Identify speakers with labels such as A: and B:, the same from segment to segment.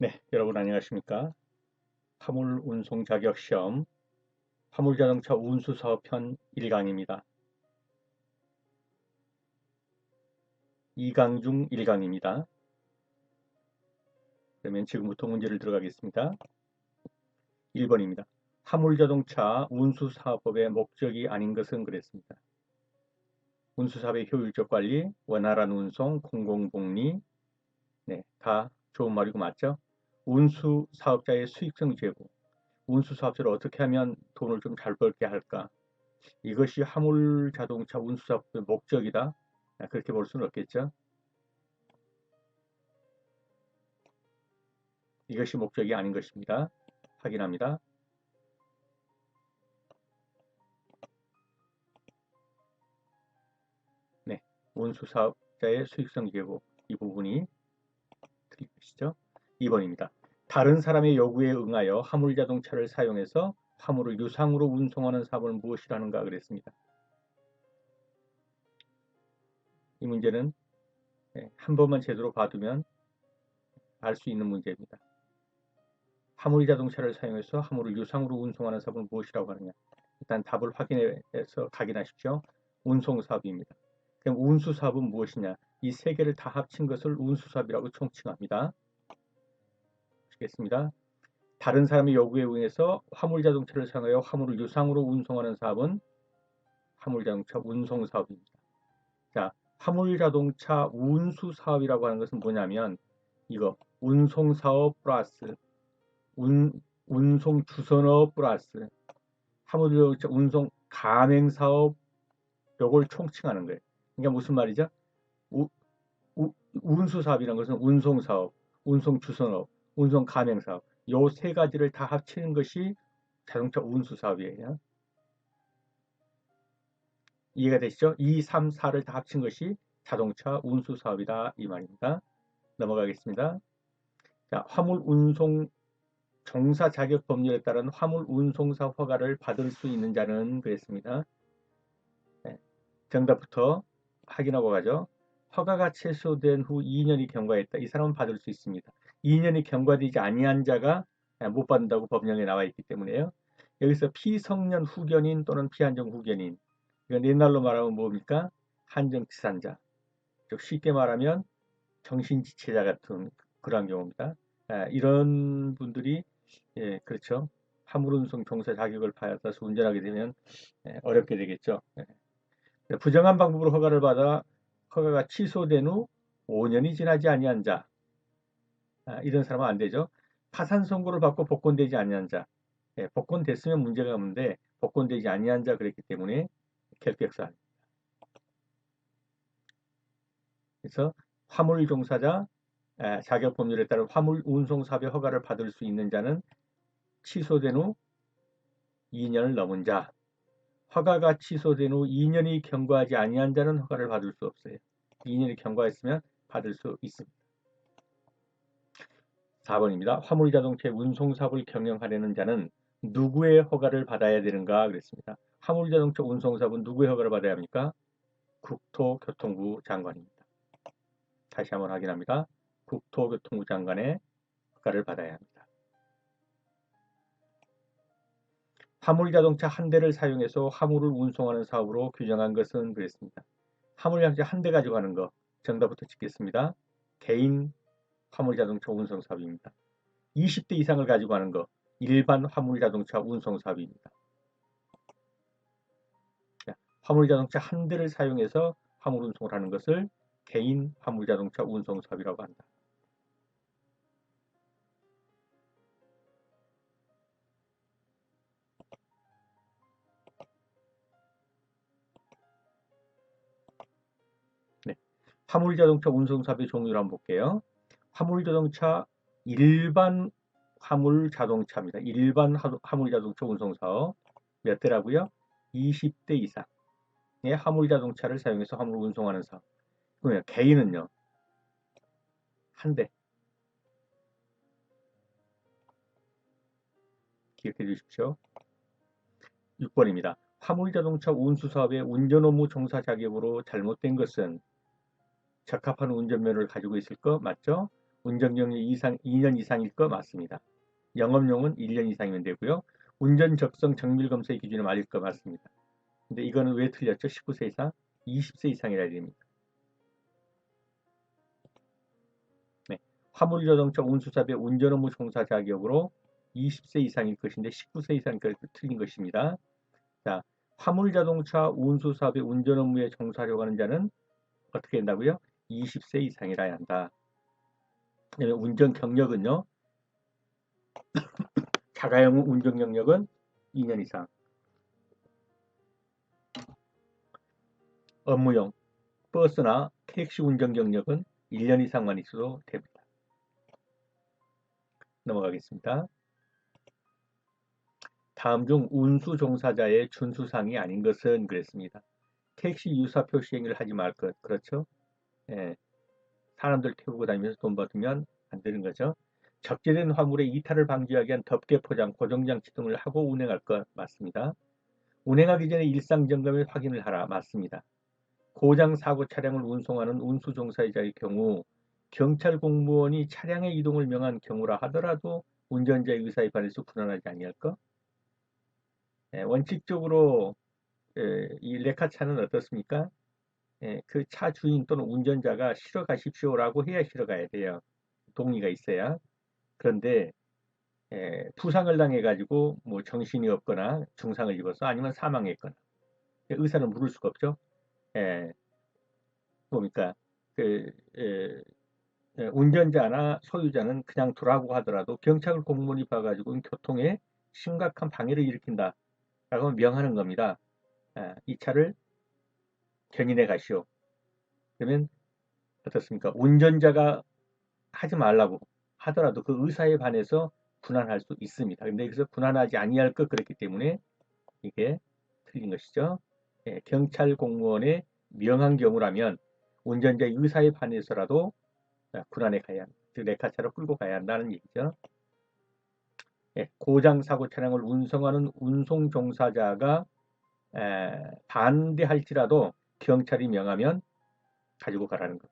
A: 네, 여러분 안녕하십니까? 화물 운송 자격 시험 화물자동차 운수 사업편 1강입니다. 2강 중 1강입니다. 그러면 지금부터 문제를 들어가겠습니다. 1번입니다. 화물자동차 운수사업법의 목적이 아닌 것은 그랬습니다. 운수사업의 효율적 관리, 원활한 운송, 공공복리, 네, 다 좋은 말이고 맞죠? 운수사업자의 수익성 제고, 운수사업자를 어떻게 하면 돈을 좀 잘 벌게 할까? 이것이 화물 자동차 운수사업의 목적이다. 그렇게 볼 수는 없겠죠. 이것이 목적이 아닌 것입니다. 확인합니다. 네, 운수사업자의 수익성 제고 이 부분이 틀린 것이죠. 2번입니다. 다른 사람의 요구에 응하여 화물 자동차를 사용해서 화물을 유상으로 운송하는 사업을 무엇이라는가 그랬습니다. 이 문제는 한 번만 제대로 봐두면 알 수 있는 문제입니다. 화물 자동차를 사용해서 화물을 유상으로 운송하는 사업을 무엇이라고 하느냐. 일단 답을 확인해서 확인하십시오. 운송사업입니다. 그럼 운수사업은 무엇이냐? 이 세 개를 다 합친 것을 운수사업이라고 총칭합니다. 보시겠습니다. 다른 사람의 요구에 의해서 화물자동차를 사용하여 화물을 유상으로 운송하는 사업은 화물자동차 운송사업입니다. 자, 화물자동차 운수사업이라고 하는 것은 뭐냐면 이거 운송사업 플러스 운송주선업 플러스 화물자동차 운송 가맹사업 요걸 총칭하는 거예요. 그러니까 무슨 말이죠? 우, 운수사업이라는 것은 운송사업, 운송주선업, 운송가맹사업 요 세 가지를 다 합치는 것이 자동차 운수사업이에요. 이해가 되시죠? 2, 3, 4를 다 합친 것이 자동차 운수사업이다 이 말입니다. 넘어가겠습니다. 자, 화물 운송 종사 자격 법률에 따른 화물 운송사 허가를 받을 수 있는 자는 그랬습니다. 네, 정답부터 확인하고 가죠. 허가가 취소된 후 2년이 경과했다. 이 사람은 받을 수 있습니다. 2년이 경과되지 아니한 자가 못 받는다고 법령에 나와 있기 때문에요. 여기서 피성년 후견인 또는 피한정 후견인. 이건 옛날로 말하면 뭡니까? 한정치산자. 즉 쉽게 말하면 정신지체자 같은 그런 경우입니다. 이런 분들이 그렇죠. 화물운송 종사 자격을 받아서 운전하게 되면 어렵게 되겠죠. 부정한 방법으로 허가를 받아 허가가 취소된 후 5년이 지나지 아니한 자, 이런 사람은 안 되죠. 파산 선고를 받고 복권되지 아니한 자, 복권됐으면 문제가 없는데 복권되지 아니한 자 그랬기 때문에 결격사안. 그래서 화물 종사자 자격 법률에 따른 화물 운송 사업의 허가를 받을 수 있는 자는 취소된 후 2년을 넘은 자, 허가가 취소된 후 2년이 경과하지 아니한 자는 허가를 받을 수 없어요. 2년이 경과했으면 받을 수 있습니다. 4번입니다. 화물자동차 운송사업을 경영하려는 자는 누구의 허가를 받아야 되는가 그랬습니다. 화물자동차 운송사업은 누구의 허가를 받아야 합니까? 국토교통부 장관입니다. 다시 한번 확인합니다. 국토교통부 장관의 허가를 받아야 합니다. 화물자동차 한 대를 사용해서 화물을 운송하는 사업으로 규정한 것은 그랬습니다. 화물자동차 한 대 가지고 가는 거 정답부터 찍겠습니다. 개인 화물자동차 운송사업입니다. 20대 이상을 가지고 가는 거 일반 화물자동차 운송사업입니다. 화물자동차 한 대를 사용해서 화물 운송을 하는 것을 개인 화물자동차 운송사업이라고 한다. 네. 화물자동차 운송사업의 종류를 한번 볼게요. 화물자동차 일반 화물자동차입니다. 일반 화물자동차 운송사업 몇 대라고요? 20대 이상의 화물자동차를 사용해서 화물을 운송하는 사업. 그러면 개인은요? 한 대. 기억해 주십시오. 6번입니다. 화물자동차 운수사업의 운전업무 종사 자격으로 잘못된 것은 적합한 운전면허를 가지고 있을 거 맞죠? 운전경력이 2년 이상일 거 맞습니다. 영업용은 1년 이상이면 되고요. 운전 적성 정밀 검사의 기준에 맞을 거 맞습니다. 근데 이거는 왜 틀렸죠? 19세 이상, 20세 이상이라 됩니다. 네. 화물자동차 운수사업의 운전 업무 종사 자격으로 20세 이상일 것인데 19세 이상일 것 틀린 것입니다. 자, 화물자동차 운수사업의 운전 업무에 종사하려고 하는 자는 어떻게 된다고요? 20세 이상이라야 한다. 운전 경력은요. 자가용 운전 경력은 2년 이상. 업무용 버스나 택시 운전 경력은 1년 이상만 있어도 됩니다. 넘어가겠습니다. 다음 중 운수 종사자의 준수사항이 아닌 것은 그랬습니다. 택시 유사표 시행을 하지 말 것. 그렇죠? 예, 사람들 태우고 다니면서 돈 받으면 안 되는 거죠. 적재된 화물의 이탈을 방지하기 위한 덮개 포장, 고정장치 등을 하고 운행할 것. 맞습니다. 운행하기 전에 일상 점검에 확인을 하라. 맞습니다. 고장 사고 차량을 운송하는 운수 종사자의 경우 경찰 공무원이 차량의 이동을 명한 경우라 하더라도 운전자의 의사에 반해서 불안하지 아니할 것. 원칙적으로 이 레카차는 어떻습니까? 그 차 주인 또는 운전자가 실어 가십시오라고 해야 실어 가야 돼요. 동의가 있어야. 그런데 부상을 당해가지고 뭐 정신이 없거나 중상을 입어서 아니면 사망했거나 의사는 물을 수가 없죠. 예, 뭡니까? 그 운전자나 소유자는 그냥 두라고 하더라도 경찰 공무원이 봐가지고 교통에 심각한 방해를 일으킨다라고 명하는 겁니다. 이 차를 견인해 가시오. 그러면 어떻습니까? 운전자가 하지 말라고 하더라도 그 의사에 반해서 분한할 수 있습니다. 근데 여기서 분한하지 아니할 것 그렇기 때문에 이게 틀린 것이죠. 경찰 공무원의 명한 경우라면 운전자의 의사에 반해서라도 분한에 가야 한다. 즉 레카차로 끌고 가야 한다는 얘기죠. 고장 사고 차량을 운송하는 운송 종사자가 반대할지라도 경찰이 명하면 가지고 가라는 것.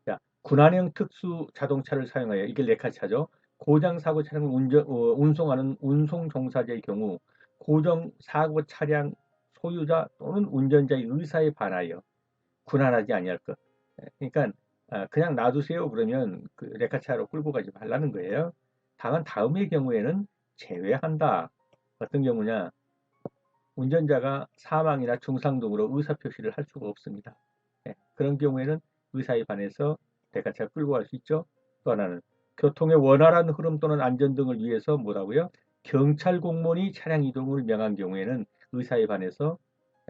A: 자, 군안형 특수 자동차를 사용하여 이게 레카차죠. 고장 사고 차량을 운송하는 운송 종사자의 경우 고정 사고 차량 소유자 또는 운전자의 의사에 반하여 군안하지 아니할 것. 그러니까 그냥 놔두세요 그러면 그 레카차로 끌고 가지 말라는 거예요. 다만 다음의 경우에는 제외한다. 어떤 경우냐? 운전자가 사망이나 중상 등으로 의사표시를 할 수가 없습니다. 그런 경우에는 의사에 반해서 레카차를 끌고 갈 수 있죠. 또 하나는 교통의 원활한 흐름 또는 안전 등을 위해서 뭐라고요? 경찰 공무원이 차량 이동을 명한 경우에는 의사에 반해서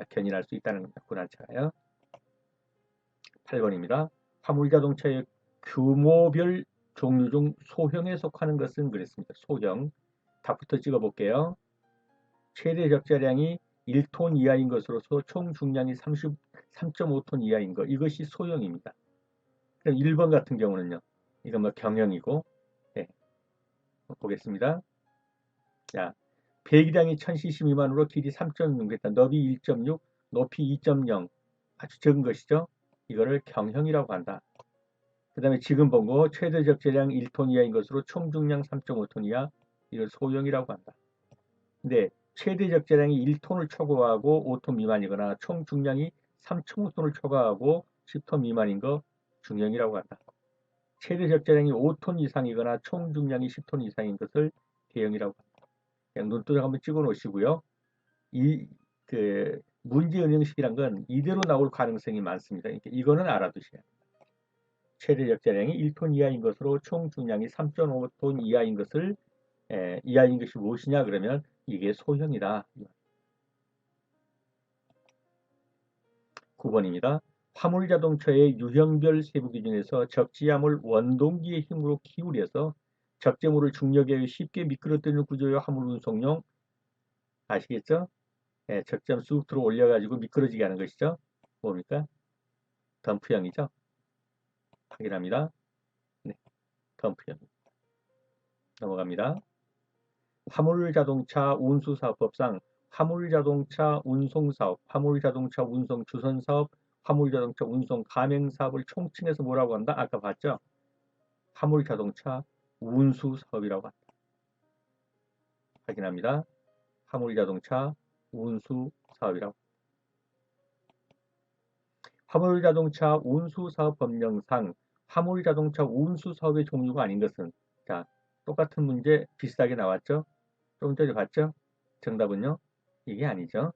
A: 견인할 수 있다는 겁니다. 군안차가요. 8번입니다. 화물자동차의 규모별 종류 중 소형에 속하는 것은 그랬습니다. 소형. 답부터 찍어볼게요. 최대 적재량이 1톤 이하인 것으로서 총 중량이 3.5톤 이하인 것. 이것이 소형입니다. 그럼 1번 같은 경우는요. 이건 뭐 경형이고. 네, 보겠습니다. 자, 배기량이 1000cc 미만으로 길이 3.6m, 너비 1.6, 높이 2.0 아주 적은 것이죠. 이거를 경형이라고 한다. 그 다음에 지금 본 거 최대 적재량 1톤 이하인 것으로 총 중량 3.5톤 이하 이걸 소형이라고 한다. 근데 최대 적재량이 1톤을 초과하고 5톤 미만이거나 총 중량이 3.5톤을 초과하고 10톤 미만인 거 중형이라고 한다. 최대 적재량이 5톤 이상이거나 총 중량이 10톤 이상인 것을 대형이라고 한다. 그냥 눈도장 한번 찍어 놓으시고요. 그 문제 은행식이란 건 이대로 나올 가능성이 많습니다. 그러니까 이거는 알아두셔야 합니다. 최대 적재량이 1톤 이하인 것으로 총 중량이 3.5톤 이하인 것이 무엇이냐 그러면 이게 소형이다. 9번입니다. 화물자동차의 유형별 세부 기준에서 적재함을 원동기의 힘으로 기울여서 적재물을 중력에 의해 쉽게 미끄러뜨리는 구조의 화물 운송용 아시겠죠? 적재함 쑥 들어 올려가지고 미끄러지게 하는 것이죠. 뭡니까? 덤프형이죠. 확인합니다. 네, 덤프형. 넘어갑니다. 화물자동차 운수사업법상 화물자동차 운송사업, 화물자동차 운송 주선사업, 화물자동차 운송 가맹사업을 총칭해서 뭐라고 한다? 아까 봤죠? 화물자동차 운수사업이라고 한다. 확인합니다. 화물자동차 운수사업이라고. 화물자동차 운수사업 법령상 화물자동차 운수사업의 종류가 아닌 것은, 자, 똑같은 문제 비슷하게 나왔죠? 조금 전에 봤죠? 정답은요? 이게 아니죠.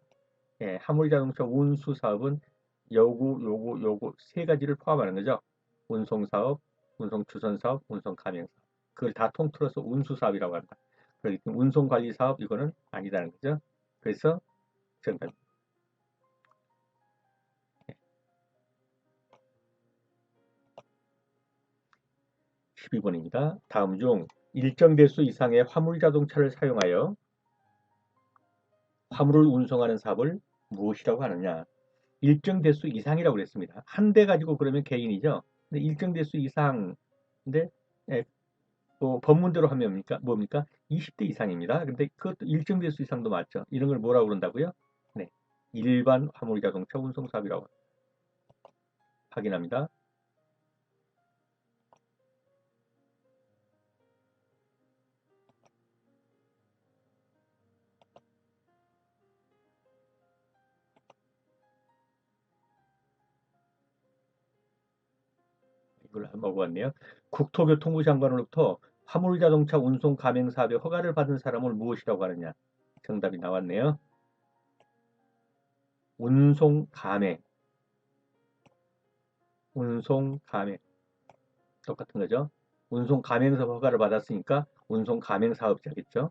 A: 예, 화물자동차 운수사업은 요거 세 가지를 포함하는 거죠. 운송사업, 운송주선사업, 운송가맹사업. 그걸 다 통틀어서 운수사업이라고 한다. 그렇기 때문에 운송관리사업 이거는 아니다는 거죠. 그래서 정답. 12번입니다. 다음 중 일정 대수 이상의 화물자동차를 사용하여 화물을 운송하는 사업을 무엇이라고 하느냐? 일정 대수 이상이라고 그랬습니다. 한 대 가지고 그러면 개인이죠. 근데 일정 대수 이상, 근데 예, 또 법문대로 하면 뭡니까? 20대 이상입니다. 근데 그것도 일정 대수 이상도 맞죠. 이런 걸 뭐라고 그런다고요? 네, 일반 화물자동차 운송사업이라고 확인합니다. 이걸 한번 먹어봤네요. 국토교통부 장관으로부터 화물자동차 운송 가맹 사업에 허가를 받은 사람을 무엇이라고 하느냐? 정답이 나왔네요. 운송 가맹. 운송 가맹. 똑같은 거죠. 운송 가맹사업 허가를 받았으니까 운송 가맹 사업자겠죠.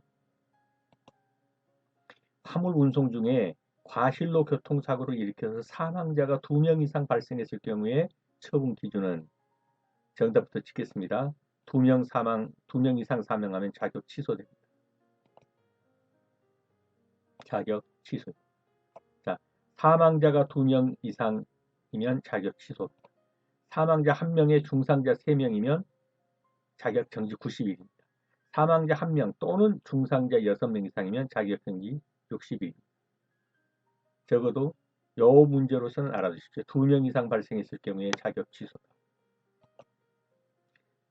A: 화물 운송 중에 과실로 교통사고를 일으켜서 사망자가 2명 이상 발생했을 경우에 처분 기준은, 정답부터 찍겠습니다. 2명 이상 사망하면 자격 취소됩니다. 자격 취소. 자, 사망자가 2명 이상이면 자격 취소. 사망자 1명에 중상자 3명이면 자격 정지 90일입니다. 사망자 1명 또는 중상자 6명 이상이면 자격 정지 60일입니다. 적어도 요 문제로서는 알아두십시오. 2명 이상 발생했을 경우에 자격 취소다.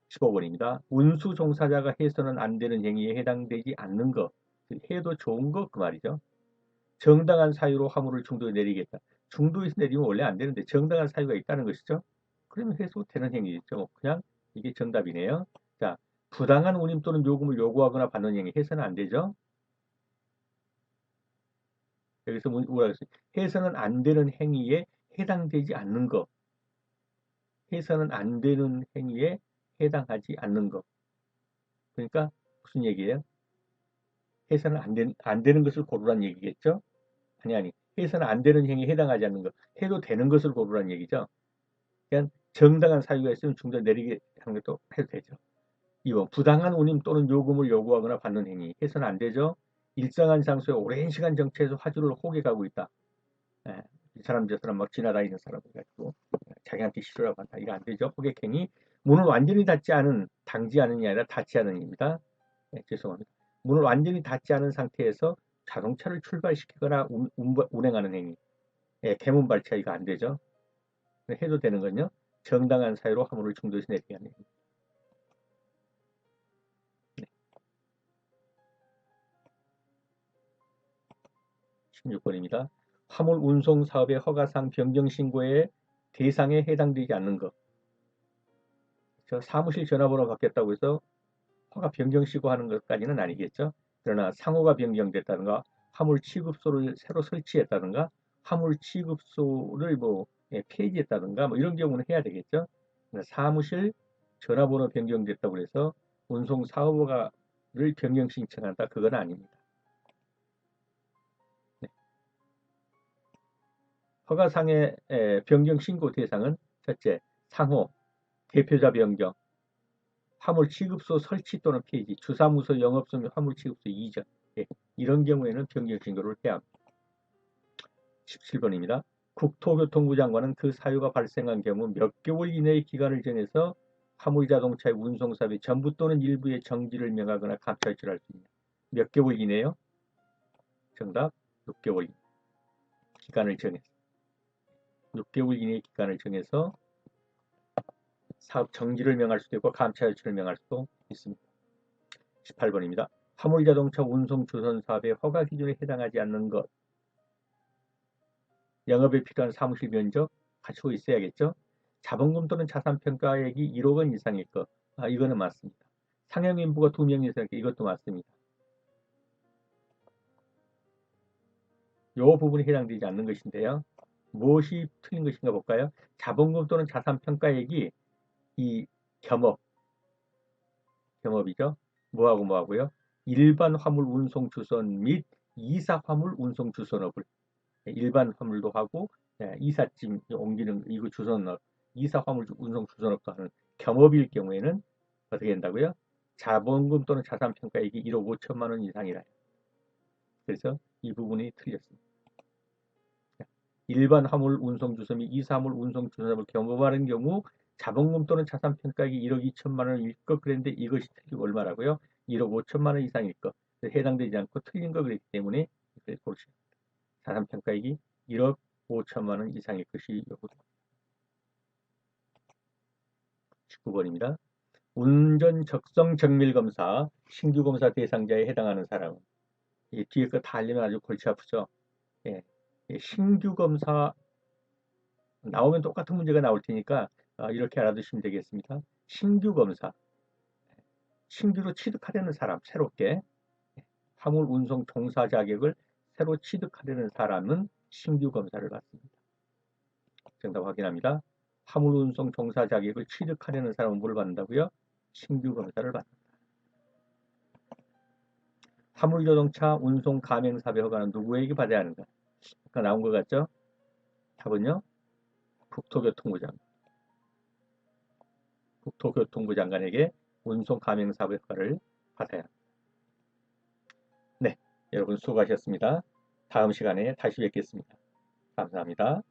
A: 15번입니다. 운수 종사자가 해서는 안 되는 행위에 해당되지 않는 것, 해도 좋은 것 그 말이죠. 정당한 사유로 화물을 중도에 내리겠다. 중도에서 내리면 원래 안 되는데 정당한 사유가 있다는 것이죠. 그러면 해도 되는 행위죠. 그냥 이게 정답이네요. 자, 부당한 운임 또는 요금을 요구하거나 받는 행위 해서는 안 되죠. 여기서 뭐라고 했어요? 해서는 안 되는 행위에 해당되지 않는 것. 해서는 안 되는 행위에 해당하지 않는 것. 그러니까 무슨 얘기예요? 해서는 안 되는 것을 고르란 얘기겠죠? 아니. 해서는 안 되는 행위에 해당하지 않는 것. 해도 되는 것을 고르란 얘기죠. 그냥 정당한 사유가 있으면 중도 내리게 하는 것도 해도 되죠. 2번 부당한 운임 또는 요금을 요구하거나 받는 행위 해서는 안 되죠. 일정한 장소에 오랜 시간 정체해서 화주를 호객하고 있다. 예, 이 사람 저 사람 막 지나다니는 사람을 가지고 자기한테 싫으라고 한다. 이거 안 되죠. 호객행위. 문을 완전히 닫지 않은, 당지하는 게 아니라 닫지 않은입니다. 예, 죄송합니다. 문을 완전히 닫지 않은 상태에서 자동차를 출발시키거나 운행하는 행위. 예, 개문 발차 이거 안 되죠. 해도 되는 건요. 정당한 사유로 화물을 중도에서 내리게 하는 행위. 16번입니다. 화물 운송 사업의 허가상 변경 신고의 대상에 해당되지 않는 것. 저 사무실 전화번호 바뀌었다고 해서 허가 변경 신고하는 것까지는 아니겠죠. 그러나 상호가 변경됐다든가 화물 취급소를 새로 설치했다든가 화물 취급소를 폐지했다든가 이런 경우는 해야 되겠죠. 사무실 전화번호 변경됐다고 해서 운송 사업허가를 변경 신청한다. 그건 아닙니다. 네. 허가상의 변경 신고 대상은 첫째, 상호, 대표자 변경, 화물 취급소 설치 또는 폐지, 주사무소 영업소 및 화물 취급소 이전. 예, 이런 경우에는 변경 신고를 해야 합니다. 17번입니다. 국토교통부 장관은 그 사유가 발생한 경우 몇 개월 이내의 기간을 정해서 화물자동차의 운송사업의 전부 또는 일부의 정지를 명하거나 감찰질할 수 있냐. 몇 개월 이내요? 정답 6개월 기간을 정해서. 6개월 이내의 기간을 정해서 사업 정지를 명할 수도 있고 감차 조치를 명할 수도 있습니다. 18번입니다. 화물자동차 운송 주선 사업의 허가 기준에 해당하지 않는 것. 영업에 필요한 사무실 면적 갖추고 있어야겠죠. 자본금 또는 자산평가액이 1억 원 이상일 것. 이거는 맞습니다. 상영인부가 2명 이상일 것. 이것도 맞습니다. 이 부분이 해당되지 않는 것인데요. 무엇이 틀린 것인가 볼까요? 자본금 또는 자산평가액이 이 겸업이죠. 뭐하고요? 일반 화물 운송 주선 및 이사 화물 운송 주선업을 일반 화물도 하고 이삿짐 옮기는 이거 주선업, 이사 화물 운송 주선업도 하는 겸업일 경우에는 어떻게 된다고요? 자본금 또는 자산평가액이 1억 5천만 원 이상이라. 그래서 이 부분이 틀렸습니다. 일반 화물 운송 주선 및 이사 화물 운송 주선업을 겸업하는 경우 자본금 또는 자산평가액이 1억 2천만 원일 것 그랬는데 이것이 틀리고 얼마라고요? 1억 5천만 원 이상일 것. 해당되지 않고 틀린 거 그랬기 때문에 고르시면 자산평가액이 1억 5천만 원 이상일 것이 요구됩니다. 19번입니다. 운전 적성 정밀 검사 신규 검사 대상자에 해당하는 사람은 이 뒤에 거 다 알리면 아주 골치 아프죠. 예, 신규 검사 나오면 똑같은 문제가 나올 테니까 이렇게 알아두시면 되겠습니다. 신규 검사, 신규로 취득하려는 사람, 새롭게 화물 운송 종사 자격을 새로 취득하려는 사람은 신규 검사를 받습니다. 정답 확인합니다. 화물 운송 종사 자격을 취득하려는 사람은 뭘 받는다고요? 신규 검사를 받는다. 화물 자동차 운송 가맹 사업의 허가는 누구에게 받아야 하는가? 아까 나온 것 같죠? 답은요? 국토교통부 장관. 국토교통부 장관에게 운송 가맹 사업의 허가를 받아야 합니다. 네, 여러분 수고하셨습니다. 다음 시간에 다시 뵙겠습니다. 감사합니다.